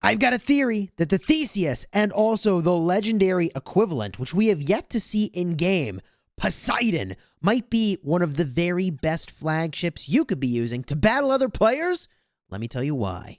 I've got a theory that the Theseus and also the legendary equivalent, which we have yet to see in-game, Poseidon, might be one of the very best flagships you could be using to battle other players. Let me tell you why.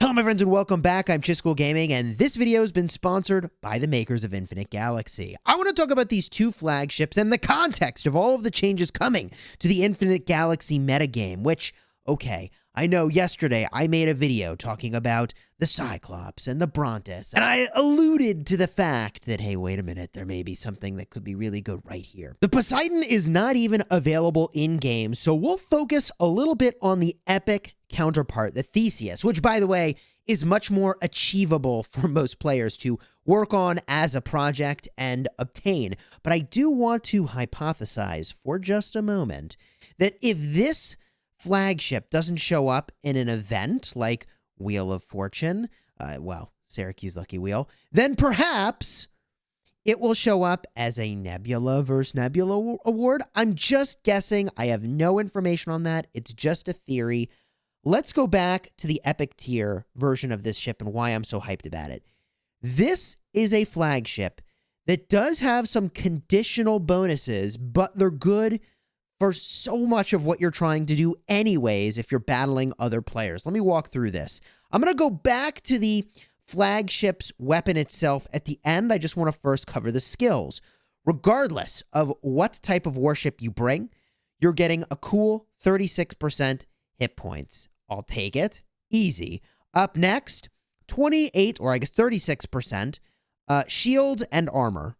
Hello my friends and welcome back. I'm Chisgule Gaming and this video has been sponsored by the makers of Infinite Galaxy. I want to talk about these two flagships and the context of all of the changes coming to the Infinite Galaxy metagame, which, okay, I know yesterday I made a video talking about the Cyclops and the Brontes, and I alluded to the fact that, hey, wait a minute, there may be something that could be really good right here. The Poseidon is not even available in-game, so we'll focus a little bit on the epic counterpart, the Theseus, which, by the way, is much more achievable for most players to work on as a project and obtain. But I do want to hypothesize for just a moment that if this flagship doesn't show up in an event like Wheel of Fortune, well, Syracuse Lucky Wheel, then perhaps it will show up as a Nebula versus Nebula award. I'm just guessing. I have no information on that. It's just a theory. Let's go back to the epic tier version of this ship and why I'm so hyped about it. This is a flagship that does have some conditional bonuses, but they're good for so much of what you're trying to do anyways if you're battling other players. Let me walk through this. I'm going to go back to the flagship's weapon itself at the end. I just want to first cover the skills. Regardless of what type of warship you bring, you're getting a cool 36% hit points. I'll take it. Easy. Up next, 28, or I guess 36%, shield and armor.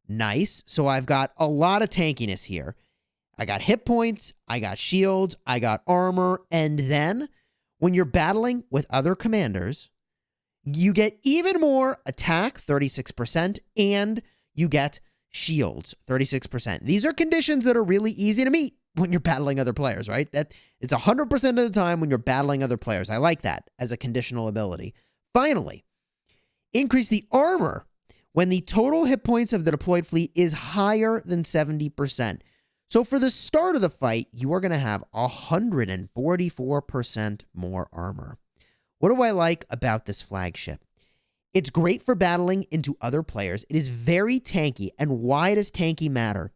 Nice. So I've got a lot of tankiness here. I got hit points, I got shields, I got armor, and then when you're battling with other commanders, you get even more attack, 36%, and you get shields, 36%. These are conditions that are really easy to meet when you're battling other players, right? That it's 100% of the time when you're battling other players. I like that as a conditional ability. Finally, increase the armor when the total hit points of the deployed fleet is higher than 70%. So for the start of the fight, you are going to have 144% more armor. What do I like about this flagship? It's great for battling into other players. It is very tanky. And why does tanky matter?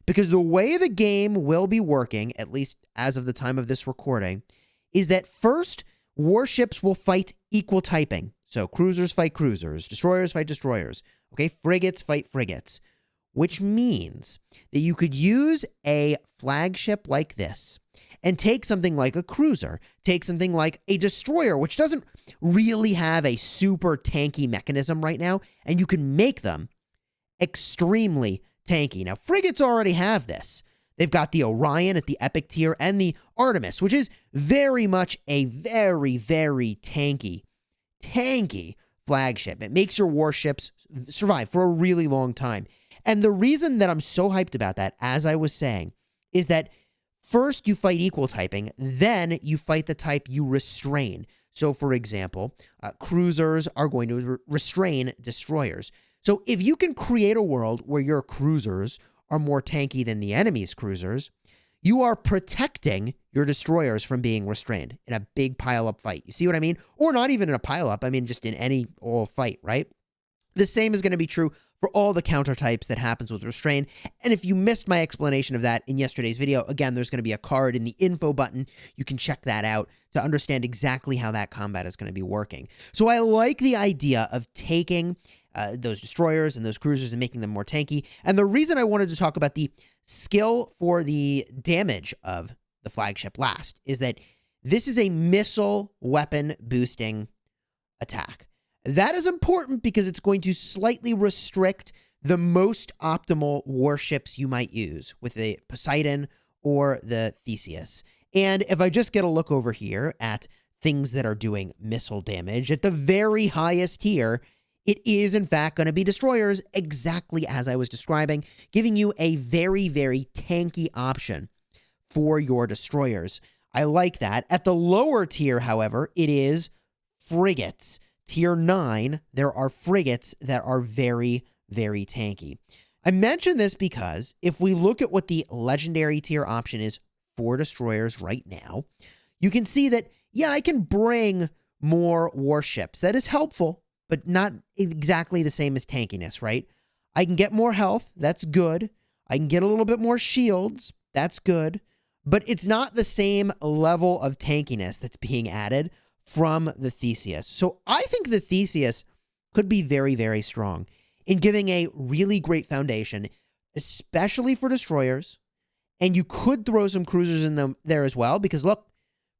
Because the way the game will be working, at least as of the time of this recording, is that first, warships will fight equal typing. So cruisers fight cruisers, destroyers fight destroyers, okay? Frigates fight frigates. Which means that you could use a flagship like this and take something like a cruiser, take something like a destroyer, which doesn't really have a super tanky mechanism right now, and you can make them extremely tanky. Now, frigates already have this. They've got the Orion at the epic tier and the Artemis, which is very much a very, very tanky flagship. It makes your warships survive for a really long time. And the reason that I'm so hyped about that, as I was saying, is that first you fight equal typing, then you fight the type you restrain. So, for example, cruisers are going to restrain destroyers. So if you can create a world where your cruisers are more tanky than the enemy's cruisers, you are protecting your destroyers from being restrained in a big pile-up fight. You see what I mean? Or not even in a pile-up. I mean, just in any old fight, right? The same is going to be true for all the counter types that happens with restrain. And if you missed my explanation of that in yesterday's video, again, there's going to be a card in the info button. You can check that out to understand exactly how that combat is going to be working. So I like the idea of taking those destroyers and those cruisers and making them more tanky. And the reason I wanted to talk about the skill for the damage of the flagship last is that this is a missile weapon boosting attack. That is important because it's going to slightly restrict the most optimal warships you might use with the Poseidon or the Theseus. And if I just get a look over here at things that are doing missile damage, at the very highest tier, it is in fact going to be destroyers, exactly as I was describing, giving you a very, very tanky option for your destroyers. I like that. At the lower tier, however, it is frigates. Tier 9, there are frigates that are very, very tanky. I mention this because if we look at what the legendary tier option is 4 destroyers right now, you can see that, yeah, I can bring more warships. That is helpful, but not exactly the same as tankiness, right? I can get more health. That's good. I can get a little bit more shields. That's good. But it's not the same level of tankiness that's being added from the Theseus. So I think the Theseus could be very, very strong in giving a really great foundation, especially for destroyers. And you could throw some cruisers in them there as well, because look,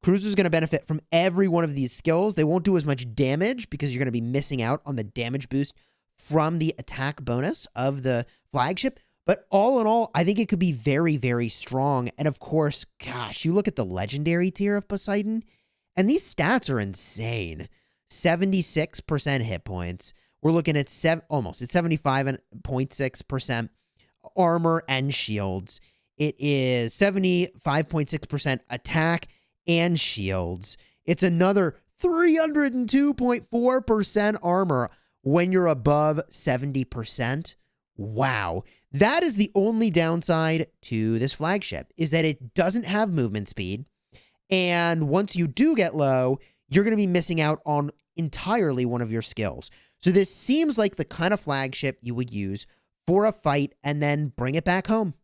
cruisers are going to benefit from every one of these skills. They won't do as much damage because you're going to be missing out on the damage boost from the attack bonus of the flagship. But all in all, I think it could be very, very strong. And of course, gosh, you look at the legendary tier of Poseidon, and these stats are insane. 76% hit points. We're looking at almost at 75.6% armor and shields. It is 75.6% attack and shields. It's another 302.4% armor when you're above 70%. Wow. That is the only downside to this flagship, is that it doesn't have movement speed. And once you do get low, you're going to be missing out on entirely one of your skills. So this seems like the kind of flagship you would use for a fight and then bring it back home.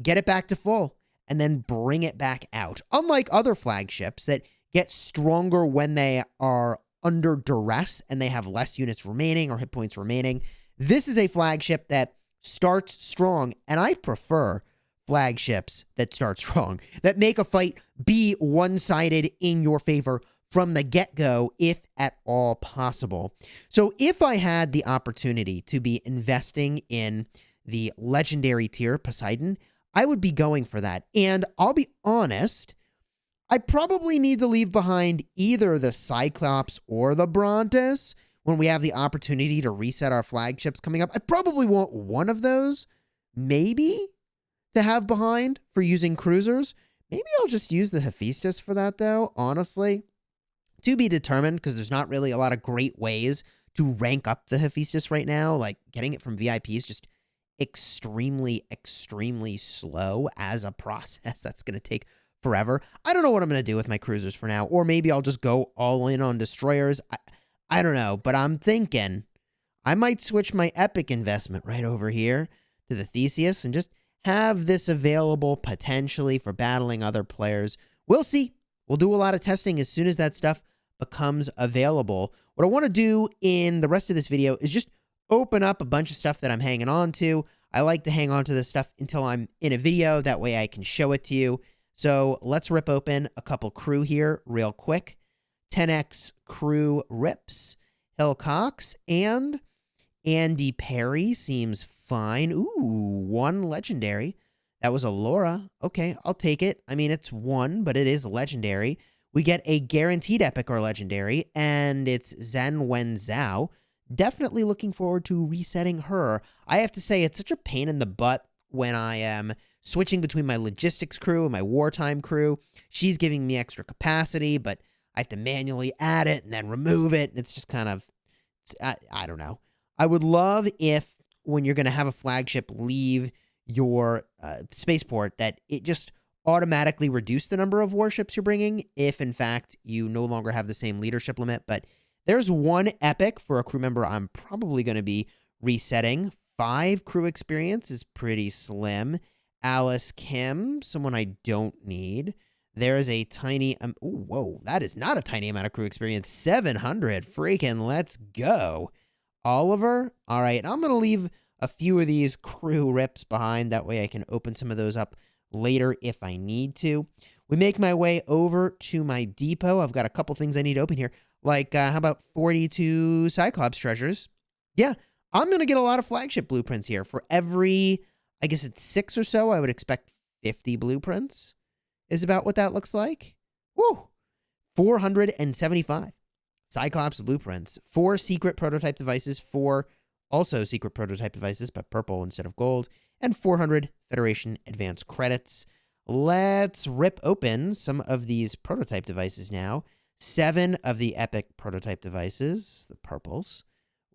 Get it back to full and then bring it back out. Unlike other flagships that get stronger when they are under duress and they have less units remaining or hit points remaining, this is a flagship that starts strong, and I prefer flagships that start strong, that make a fight be one-sided in your favor from the get-go, if at all possible. So if I had the opportunity to be investing in the legendary tier Poseidon, I would be going for that. And I'll be honest, I probably need to leave behind either the Cyclops or the Brontes when we have the opportunity to reset our flagships coming up. I probably want one of those, maybe, to have behind for using cruisers. Maybe I'll just use the Hephaestus for that, though, honestly. To be determined, because there's not really a lot of great ways to rank up the Hephaestus right now. Like, getting it from VIP is just extremely, extremely slow as a process. That's going to take forever. I don't know what I'm going to do with my cruisers for now, or maybe I'll just go all in on destroyers. I don't know, but I'm thinking I might switch my epic investment right over here to the Theseus and just have this available potentially for battling other players. We'll see. We'll do a lot of testing as soon as that stuff becomes available. What I want to do in the rest of this video is just open up a bunch of stuff that I'm hanging on to. I like to hang on to this stuff until I'm in a video. That way I can show it to you. So let's rip open a couple crew here real quick. 10x crew rips. Hill Cox and Andy Perry seems fine. Ooh, 1 legendary. That was a Laura. Okay, I'll take it. I mean, it's 1, but it is legendary. We get a guaranteed epic or legendary, and it's Zhen Wen Zhao. Definitely looking forward to resetting her. I have to say, it's such a pain in the butt when I am switching between my logistics crew and my wartime crew. She's giving me extra capacity, but I have to manually add it and then remove it. And it's just kind of, I don't know. I would love if when you're going to have a flagship leave your spaceport that it just automatically reduce the number of warships you're bringing if, in fact, you no longer have the same leadership limit. But there's 1 epic for a crew member I'm probably going to be resetting. 5 crew experience is pretty slim. Alice Kim, someone I don't need. There's a tiny, ooh, whoa, that is not a tiny amount of crew experience. 700, freaking let's go. Oliver, all right, I'm going to leave a few of these crew rips behind. That way I can open some of those up later if I need to. We make my way over to my depot. I've got a couple things I need to open here. Like, how about 42 Cyclops treasures? Yeah, I'm going to get a lot of flagship blueprints here. For every, I guess it's 6 or so, I would expect 50 blueprints is about what that looks like. Woo! 475 Cyclops blueprints. 4 secret prototype devices. 4 also secret prototype devices, but purple instead of gold. And 400 Federation advanced credits. Let's rip open some of these prototype devices now. 7 of the epic prototype devices, the purples.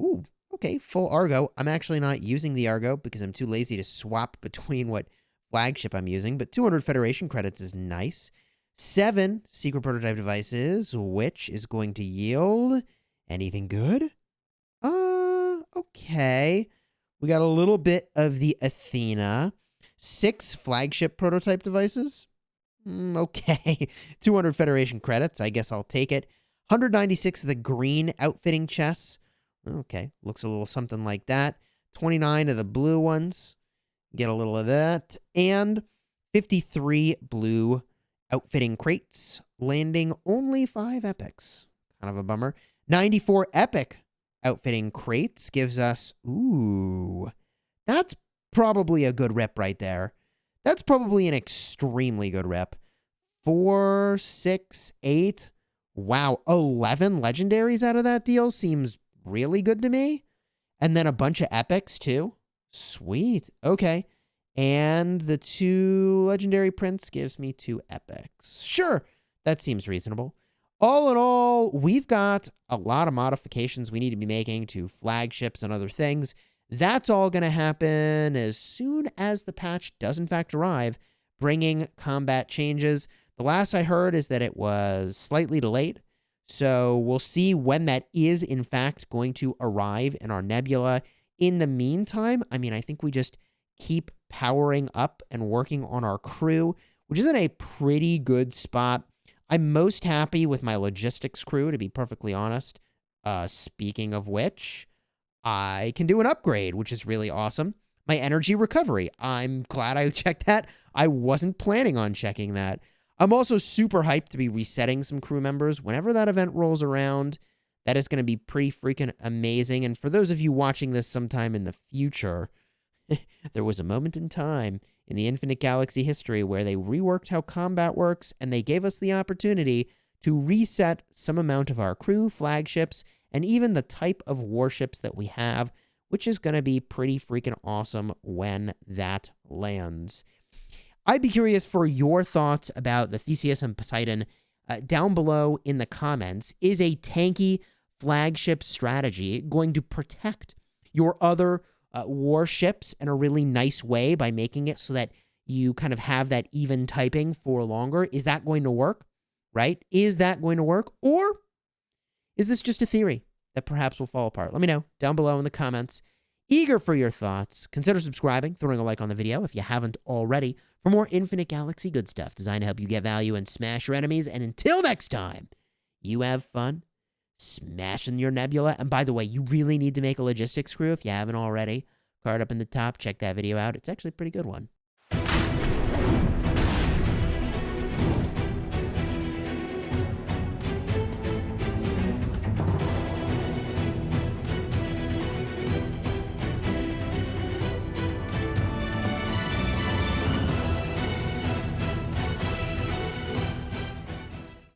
Ooh, okay, full Argo. I'm actually not using the Argo because I'm too lazy to swap between what flagship I'm using, but 200 Federation credits is nice. 7 secret prototype devices, which is going to yield anything good? Okay. We got a little bit of the Athena. 6 flagship prototype devices. Okay. 200 Federation credits. I guess I'll take it. 196 of the green outfitting chests. Okay. Looks a little something like that. 29 of the blue ones. Get a little of that. And 53 blue outfitting crates. Landing only 5 epics. Kind of a bummer. 94 epic outfitting crates gives us... Ooh. That's probably a good rep right there. That's probably an extremely good rep. 4, 6, 8. Wow, 11 legendaries out of that deal seems really good to me. And then a bunch of epics too. Sweet. Okay. And the 2 legendary prints gives me 2 epics. Sure, that seems reasonable. All in all, we've got a lot of modifications we need to be making to flagships and other things. That's all going to happen as soon as the patch does in fact arrive, bringing combat changes. The last I heard is that it was slightly delayed, so we'll see when that is in fact going to arrive in our nebula. In the meantime, I mean, I think we just keep powering up and working on our crew, which is in a pretty good spot. I'm most happy with my logistics crew, to be perfectly honest. Speaking of which, I can do an upgrade, which is really awesome. My energy recovery. I'm glad I checked that. I wasn't planning on checking that. I'm also super hyped to be resetting some crew members whenever that event rolls around. That is going to be pretty freaking amazing. And for those of you watching this sometime in the future, there was a moment in time in the Infinite Galaxy history where they reworked how combat works, and they gave us the opportunity to reset some amount of our crew, flagships, and even the type of warships that we have, which is going to be pretty freaking awesome when that lands. I'd be curious for your thoughts about the Theseus and Poseidon down below in the comments. Is a tanky flagship strategy going to protect your other warships in a really nice way by making it so that you kind of have that even typing for longer? Is that going to work? Right? Is that going to work? Or is this just a theory that perhaps will fall apart? Let me know down below in the comments. Eager for your thoughts. Consider subscribing, throwing a like on the video if you haven't already, for more Infinite Galaxy good stuff designed to help you get value and smash your enemies. And until next time, you have fun smashing your nebula. And by the way, you really need to make a logistics crew if you haven't already. Card up in the top. Check that video out. It's actually a pretty good one.